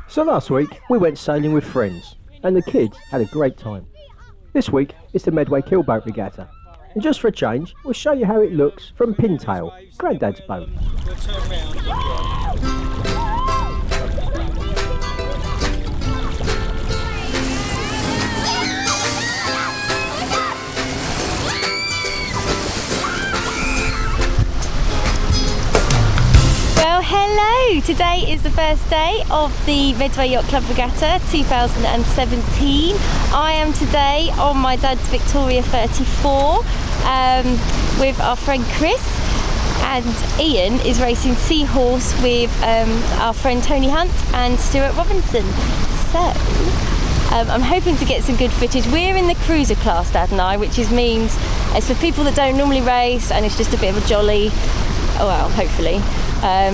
So last week we went sailing with friends and the kids had a great time. This week it's the Medway Keelboat Regatta. And just for a change, we'll show you how it looks from Pintail, Grandad's boat. We'll turn around. Well, hello! Today is the first day of the Medway Yacht Club Regatta 2017. I am today on my dad's Victoria 34 with our friend Chris, and Ian is racing Seahorse with our friend Tony Hunt and Stuart Robinson. So I'm hoping to get some good footage. We're in the cruiser class, Dad and I, which means it's for people that don't normally race and it's just a bit of a jolly. Oh well, hopefully.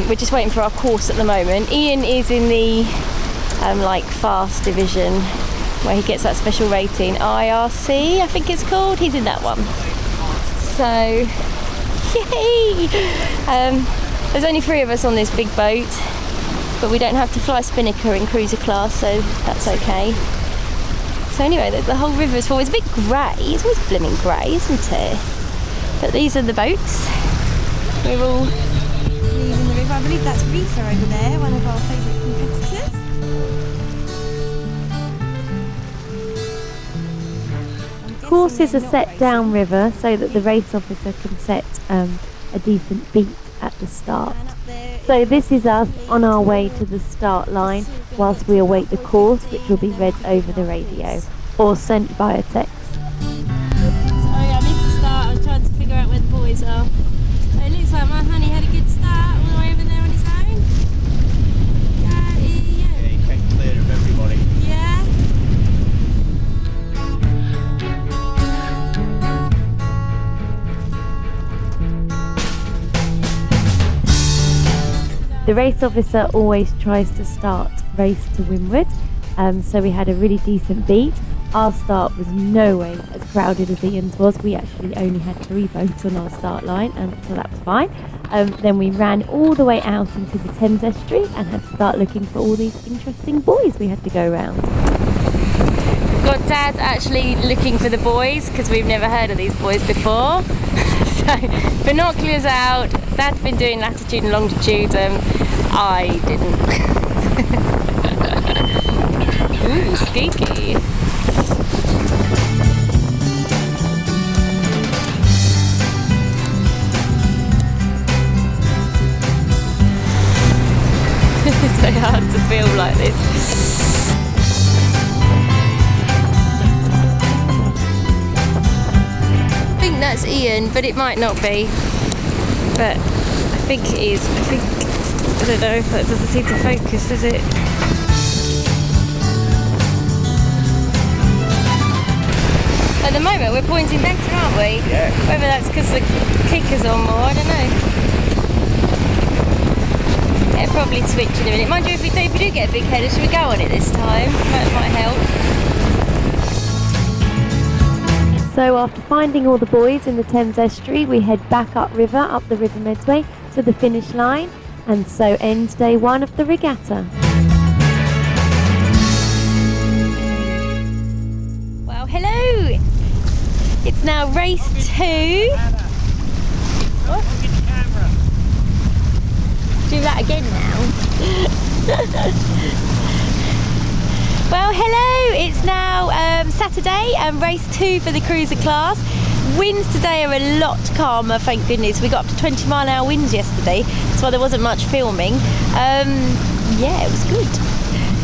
We're just waiting for our course at the moment. Ian is in the like fast division where he gets that special rating, IRC I think it's called. He's in that one. So, yay! There's only 3 of us on this big boat, but we don't have to fly spinnaker in cruiser class, so that's okay. So anyway, the whole river's full. It's a bit grey. It's always blooming grey, isn't it? But these are the boats. We're all leaving the river. I believe that's Rita over there, one of our favourite competitors. Courses are set downriver so that the race officer can set a decent beat at the start. So this is us on our way to the start line whilst we await the course, which will be read over the radio or sent via text. Sorry, I missed the start. I was trying to figure out where the boys are. So it looks like my honey had a good start all the way over there on his own. Yeah, he came clear of everybody. Yeah. The race officer always tries to start race to windward, so we had a really decent beat. Our start was no way as crowded as Ian's was. We actually only had 3 boats on our start line, so that was fine. Then we ran all the way out into the Thames estuary and had to start looking for all these interesting buoys we had to go around. We've got Dad actually looking for the buoys because we've never heard of these buoys before. So binoculars out. Dad's been doing latitude and longitude. I didn't. Ooh, skeeky. It's so hard to film like this. I think that's Ian, but it might not be. But I think it is. I don't know if that doesn't seem to focus, does it? At the moment we're pointing better, aren't we? Yeah. Whether that's because the kicker's on more, I don't know. It'll probably switch in a minute. Mind you, if we do get a big header, should we go on it this time? That might help. So after finding all the buoys in the Thames estuary, we head back upriver, up the River Medway to the finish line, and so ends day 1 of the regatta. Well, hello! It's now race 2. What? Do that again now. Well, hello! It's now Saturday and race 2 for the cruiser class. Winds today are a lot calmer, thank goodness. We got up to 20-mile-an-hour winds yesterday, that's why there wasn't much filming. Yeah, it was good.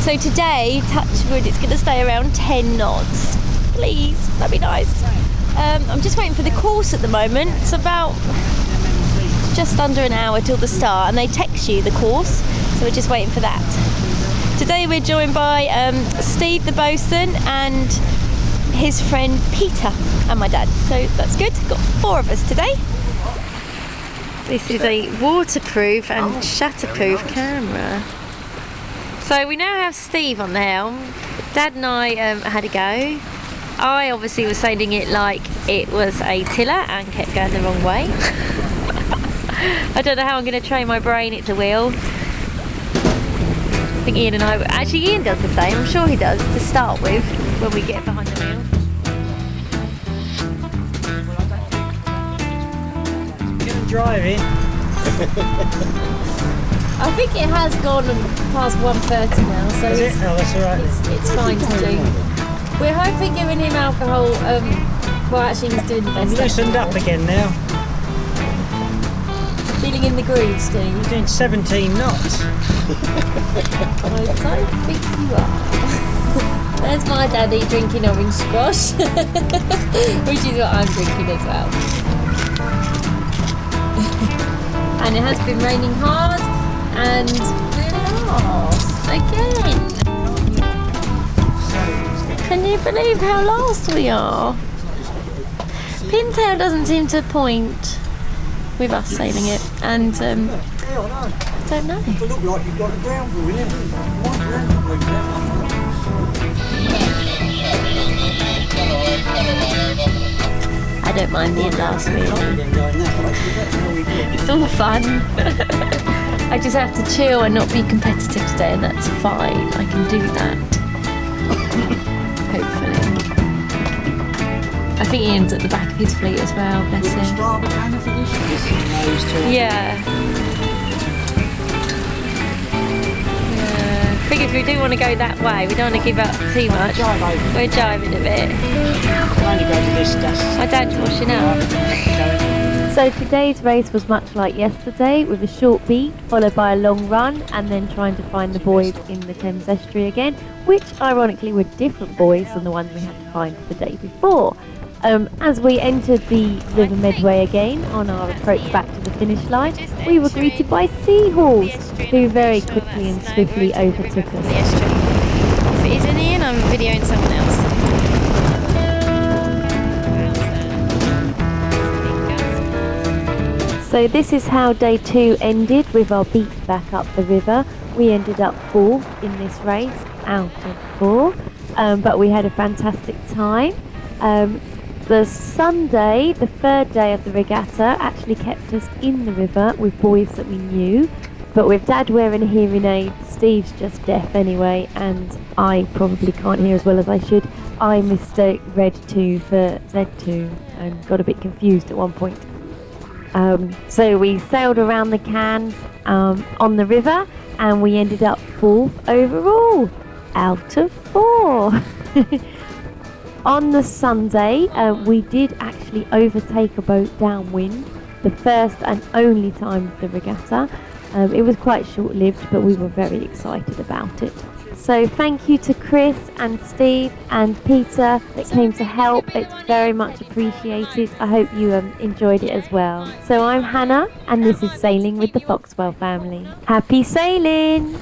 So today, touch wood, it's going to stay around 10 knots. Please, that'd be nice. I'm just waiting for the course at the moment. It's about just under an hour till the start, and they text you the course, so we're just waiting for that. Today we're joined by Steve the bosun and his friend Peter and my dad, so that's good. Got 4 of us today. This is a waterproof and shatterproof camera. So we now have Steve on the helm. Dad and I had a go. I obviously was sailing it like it was a tiller and kept going the wrong way. I don't know how I'm going to train my brain, it's a wheel. think Ian and I, actually Ian does the same, I'm sure he does, to start with, when we get behind the wheel. Driving. I think it has gone past 1:30 now, so Is it? Oh, that's alright. it's fine to do. We're hoping giving him alcohol, well actually he's doing the I'm best. loosened up again now. Feeling in the groove, Steve? I'm doing 17 knots. I don't think you are. There's my daddy drinking orange squash, which is what I'm drinking as well. And it has been raining hard, and we're lost again. Can you believe how lost we are? Pintail doesn't seem to point with us sailing it, and I don't know. It look like you've got a ground rule in it. I don't mind being last really. It's all fun. I just have to chill and not be competitive today, and that's fine. I can do that. Hopefully. I think Ian's at the back of his fleet as well, bless him. Yeah. Figures we do want to go that way, we don't want to give up too much. We're jiving a bit. My dad's washing up. So today's race was much like yesterday, with a short beat followed by a long run, and then trying to find the buoys in the Thames estuary again, which ironically were different buoys than the ones we had to find the day before. As we entered the River Medway again on our approach back to the finish line, we were greeted by Seahorse, who very quickly and swiftly overtook us. If it isn't Ian, I'm videoing someone else. So this is how day 2 ended, with our beat back up the river. We ended up 4th in this race out of 4, but we had a fantastic time. The Sunday, the 3rd day of the regatta, actually kept us in the river with buoys that we knew, but with Dad wearing a hearing aid, Steve's just deaf anyway, and I probably can't hear as well as I should. I mistook Red 2 for Z2 and got a bit confused at one point. So we sailed around the cans on the river, and we ended up 4th overall out of 4. On the Sunday, we did actually overtake a boat downwind, the first and only time of the regatta. It was quite short-lived, but we were very excited about it. So thank you to Chris and Steve and Peter that came to help. It's very much appreciated. I hope you enjoyed it as well. So I'm Hannah, and this is Sailing with the Foxwell family. Happy sailing!